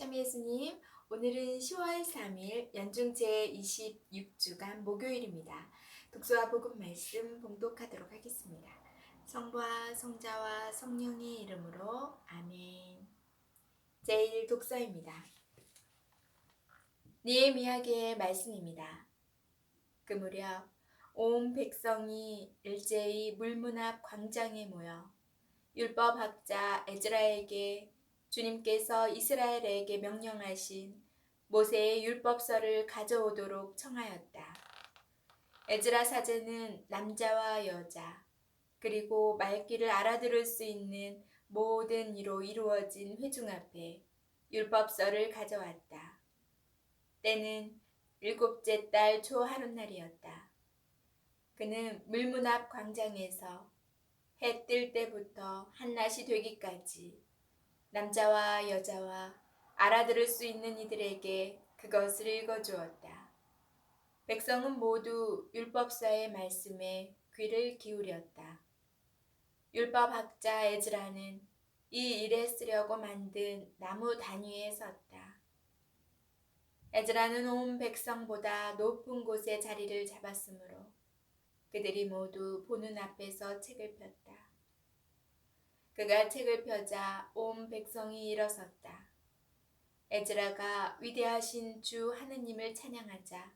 참 예수님, 오늘은 10월 3일 연중 제26주간 목요일입니다. 독서와 복음 말씀 봉독하도록 하겠습니다. 성부와 성자와 성령의 이름으로 아멘. 제1 독서입니다. 느헤미야기의 말씀입니다. 그 무렵 온 백성이 일제히 물문 앞 광장에 모여 율법학자 에즈라에게 주님께서 이스라엘에게 명령하신 모세의 율법서를 가져오도록 청하였다. 에즈라 사제는 남자와 여자 그리고 말귀를 알아들을 수 있는 모든 이로 이루어진 회중 앞에 율법서를 가져왔다. 때는 7째 달 초 하룻날이었다. 그는 물문 앞 광장에서 해 뜰 때부터 한낮이 되기까지 남자와 여자와 알아들을 수 있는 이들에게 그것을 읽어주었다. 백성은 모두 율법서의 말씀에 귀를 기울였다. 율법학자 에즈라는 이 일에 쓰려고 만든 나무 단위에 섰다. 에즈라는 온 백성보다 높은 곳에 자리를 잡았으므로 그들이 모두 보는 앞에서 책을 폈다. 그가 책을 펴자 온 백성이 일어섰다. 에즈라가 위대하신 주 하느님을 찬양하자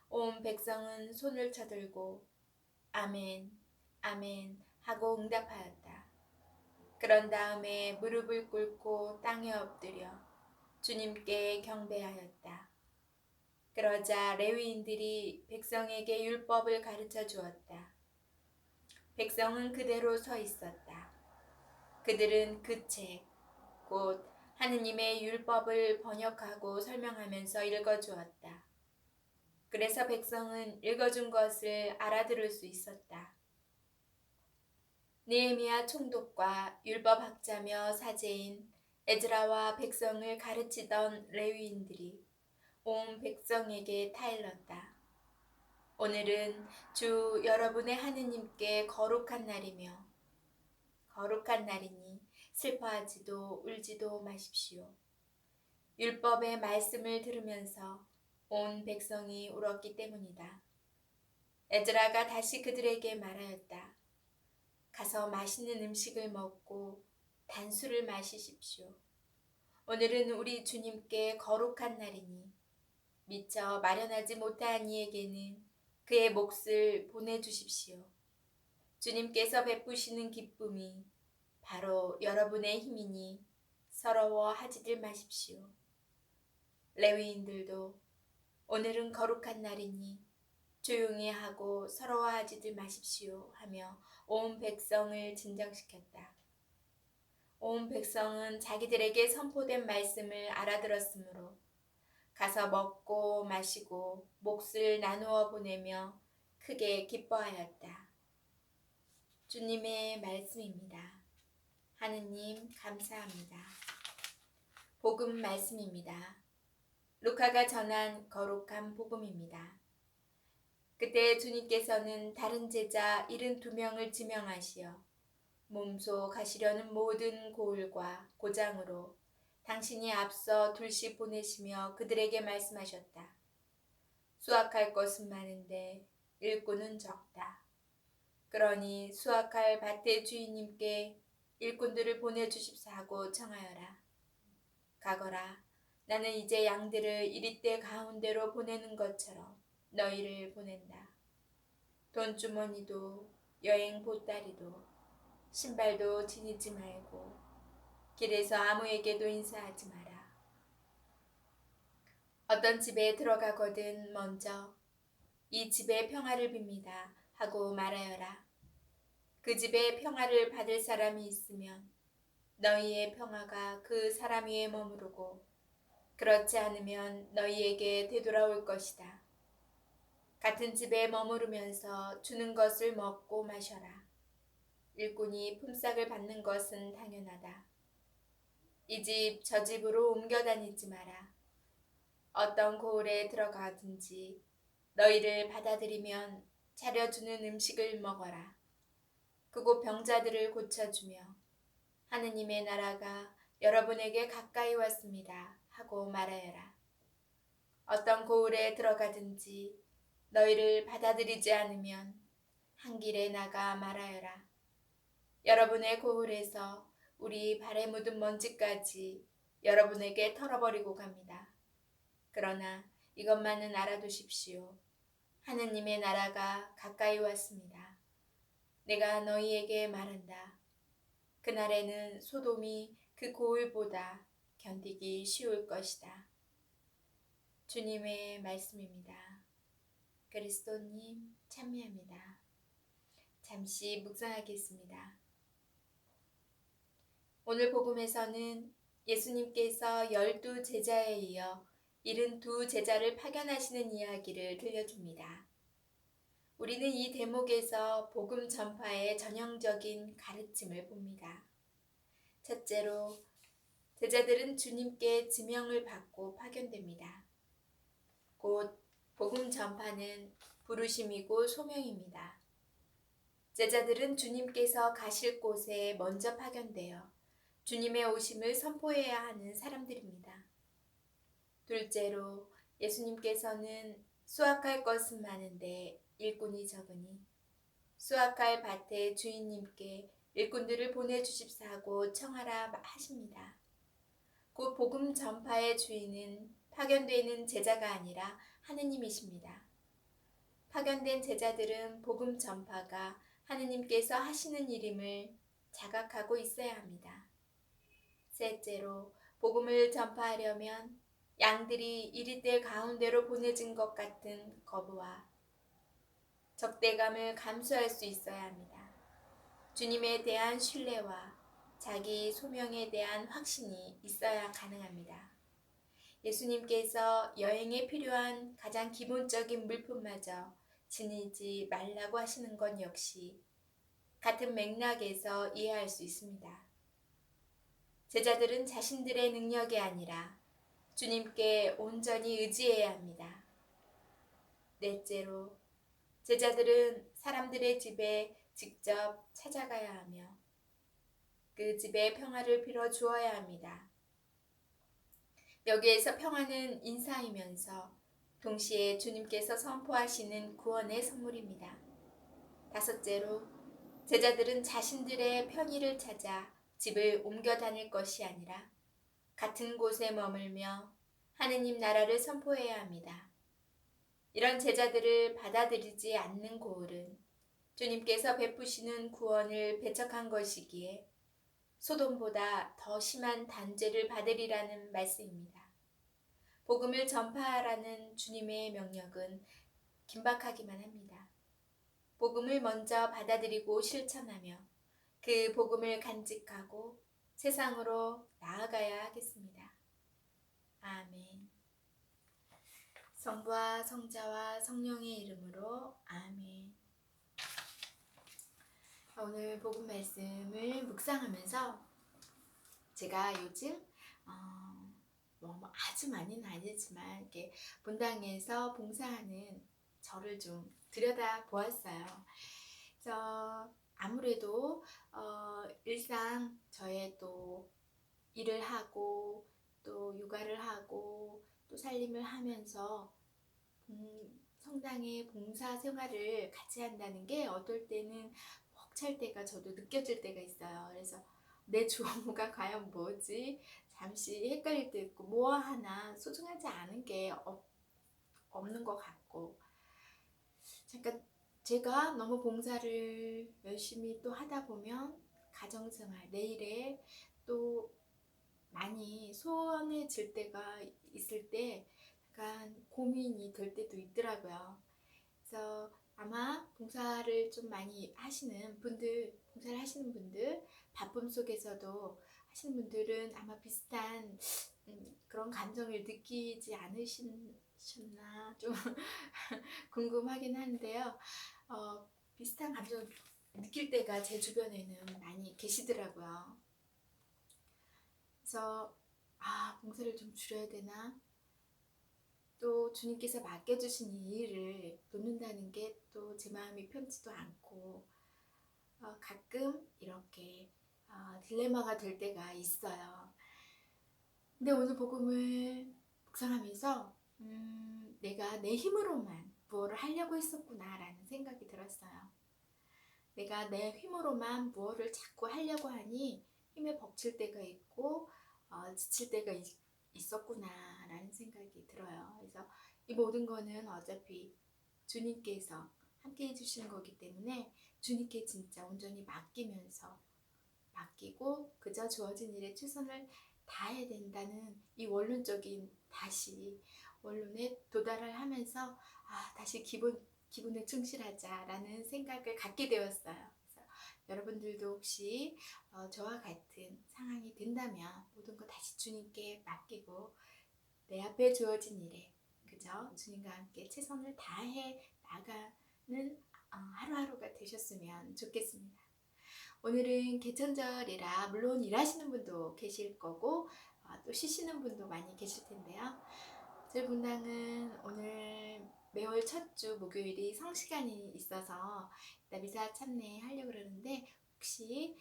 온 백성은 손을 쳐들고 아멘, 아멘 하고 응답하였다. 그런 다음에 무릎을 꿇고 땅에 엎드려 주님께 경배하였다. 그러자 레위인들이 백성에게 율법을 가르쳐 주었다. 백성은 그대로 서 있었다. 그들은 그 책, 곧 하느님의 율법을 번역하고 설명하면서 읽어주었다. 그래서 백성은 읽어준 것을 알아들을 수 있었다. 느헤미야 총독과 율법학자며 사제인 에즈라와 백성을 가르치던 레위인들이 온 백성에게 타일렀다. 오늘은 주 여러분의 하느님께 거룩한 날이며 거룩한 날이니 슬퍼하지도 울지도 마십시오. 율법의 말씀을 들으면서 온 백성이 울었기 때문이다. 에즈라가 다시 그들에게 말하였다. 가서 맛있는 음식을 먹고 단술을 마시십시오. 오늘은 우리 주님께 거룩한 날이니 미처 마련하지 못한 이에게는 그의 몫을 보내주십시오. 주님께서 베푸시는 기쁨이 바로 여러분의 힘이니 서러워하지들 마십시오. 레위인들도 오늘은 거룩한 날이니 조용히 하고 서러워하지들 마십시오 하며 온 백성을 진정시켰다. 온 백성은 자기들에게 선포된 말씀을 알아들었으므로 가서 먹고 마시고 몫을 나누어 보내며 크게 기뻐하였다. 주님의 말씀입니다. 하느님 감사합니다. 복음 말씀입니다. 루카가 전한 거룩한 복음입니다. 그때 주님께서는 다른 제자 72명을 지명하시어 몸소 가시려는 모든 고을과 고장으로 당신이 앞서 둘씩 보내시며 그들에게 말씀하셨다. 수확할 것은 많은데 일꾼은 적다. 그러니 수확할 밭의 주인님께 일꾼들을 보내주십사 하고 청하여라. 가거라. 나는 이제 양들을 이리떼 가운데로 보내는 것처럼 너희를 보낸다. 돈주머니도 여행 보따리도 신발도 지니지 말고 길에서 아무에게도 인사하지 마라. 어떤 집에 들어가거든 먼저 이 집의 평화를 빕니다 하고 말하여라. 그 집에 평화를 받을 사람이 있으면 너희의 평화가 그 사람 위에 머무르고 그렇지 않으면 너희에게 되돌아올 것이다. 같은 집에 머무르면서 주는 것을 먹고 마셔라. 일꾼이 품삯을 받는 것은 당연하다. 이 집 저 집으로 옮겨 다니지 마라. 어떤 고을에 들어가든지 너희를 받아들이면 차려주는 음식을 먹어라. 그곳 병자들을 고쳐주며 하느님의 나라가 여러분에게 가까이 왔습니다 하고 말하여라. 어떤 고을에 들어가든지 너희를 받아들이지 않으면 한 길에 나가 말하여라. 여러분의 고을에서 우리 발에 묻은 먼지까지 여러분에게 털어버리고 갑니다. 그러나 이것만은 알아두십시오. 하느님의 나라가 가까이 왔습니다. 내가 너희에게 말한다. 그날에는 소돔이 그 고을보다 견디기 쉬울 것이다. 주님의 말씀입니다. 그리스도님 찬미합니다. 잠시 묵상하겠습니다. 오늘 복음에서는 예수님께서 12 제자에 이어 72 제자를 파견하시는 이야기를 들려줍니다. 우리는 이 대목에서 복음 전파의 전형적인 가르침을 봅니다. 첫째로, 제자들은 주님께 지명을 받고 파견됩니다. 곧 복음 전파는 부르심이고 소명입니다. 제자들은 주님께서 가실 곳에 먼저 파견되어 주님의 오심을 선포해야 하는 사람들입니다. 둘째로, 예수님께서는 수확할 것은 많은데 일꾼이 적으니 수확할 밭의 주인님께 일꾼들을 보내주십사 하고 청하라 하십니다. 곧 복음 전파의 주인은 파견되는 제자가 아니라 하느님이십니다. 파견된 제자들은 복음 전파가 하느님께서 하시는 일임을 자각하고 있어야 합니다. 셋째로, 복음을 전파하려면 양들이 이리들 가운데로 보내진 것 같은 거부와 적대감을 감수할 수 있어야 합니다. 주님에 대한 신뢰와 자기 소명에 대한 확신이 있어야 가능합니다. 예수님께서 여행에 필요한 가장 기본적인 물품마저 지니지 말라고 하시는 건 역시 같은 맥락에서 이해할 수 있습니다. 제자들은 자신들의 능력이 아니라 주님께 온전히 의지해야 합니다. 넷째로, 제자들은 사람들의 집에 직접 찾아가야 하며 그 집에 평화를 빌어 주어야 합니다. 여기에서 평화는 인사이면서 동시에 주님께서 선포하시는 구원의 선물입니다. 다섯째로, 제자들은 자신들의 편의를 찾아 집을 옮겨 다닐 것이 아니라 같은 곳에 머물며 하느님 나라를 선포해야 합니다. 이런 제자들을 받아들이지 않는 고을은 주님께서 베푸시는 구원을 배척한 것이기에 소돔보다 더 심한 단죄를 받으리라는 말씀입니다. 복음을 전파하라는 주님의 명령은 긴박하기만 합니다. 복음을 먼저 받아들이고 실천하며 그 복음을 간직하고 세상으로 나아가야 하겠습니다. 아멘. 성부와 성자와 성령의 이름으로 아멘. 오늘 복음 말씀을 묵상하면서 제가 요즘 아주 많이는 아니지만 이렇게 본당에서 봉사하는 저를 좀 들여다 보았어요. 그래서 아무래도 일상 저의 또 일을 하고 또 육아를 하고 또 살림을 하면서 성당의 봉사 생활을 같이 한다는 게 어떨 때는 벅찰 때가 저도 느껴질 때가 있어요. 그래서 내 주어가 과연 뭐지? 잠시 헷갈릴 때 있고 뭐 하나 소중하지 않은 게 없는 것 같고, 잠깐 제가 너무 봉사를 열심히 또 하다 보면 가정생활, 내일에 또 많이 소원해질 때가 있을 때 약간 고민이 될 때도 있더라고요. 그래서 아마 봉사를 좀 많이 하시는 분들, 봉사를 하시는 분들, 바쁨 속에서도 하시는 분들은 아마 비슷한 그런 감정을 느끼지 않으셨나 좀 궁금하긴 한데요. 비슷한 감정을 느낄 때가 제 주변에는 많이 계시더라고요. 그래서 봉사를 좀 줄여야 되나? 또 주님께서 맡겨주신 이 일을 놓는다는 게 또 제 마음이 편치도 않고 가끔 이렇게 딜레마가 될 때가 있어요. 근데 오늘 복음을 묵상하면서 내가 내 힘으로만 무엇을 하려고 했었구나라는 생각이 들었어요. 내가 내 힘으로만 무엇을 자꾸 하려고 하니 힘에 벅칠 때가 있고 지칠 때가 있었구나라는 생각이 들어요. 그래서 이 모든 거는 어차피 주님께서 함께 해주시는 거기 때문에 주님께 진짜 온전히 맡기고 그저 주어진 일에 최선을 다해야 된다는 이 원론적인 다시 원론에 도달을 하면서 다시 기분에 충실하자라는 생각을 갖게 되었어요. 그래서 여러분들도 혹시 저와 같은 상황이 된다면 모든 거 다시 주님께 맡기고 내 앞에 주어진 일에 그저 주님과 함께 최선을 다해 나가는 하루하루가 되셨으면 좋겠습니다. 오늘은 개천절이라 물론 일하시는 분도 계실 거고 또 쉬시는 분도 많이 계실 텐데요. 저희 분당은 오늘 매월 첫 주 목요일이 성시간이 있어서 이따 미사 참례하려고 그러는데 혹시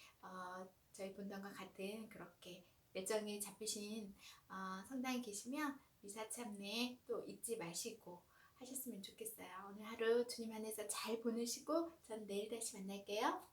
저희 분당과 같은 그렇게 일정에 잡히신 성당에 계시면 미사 참례 또 잊지 마시고 하셨으면 좋겠어요. 오늘 하루 주님 안에서 잘 보내시고 전 내일 다시 만날게요.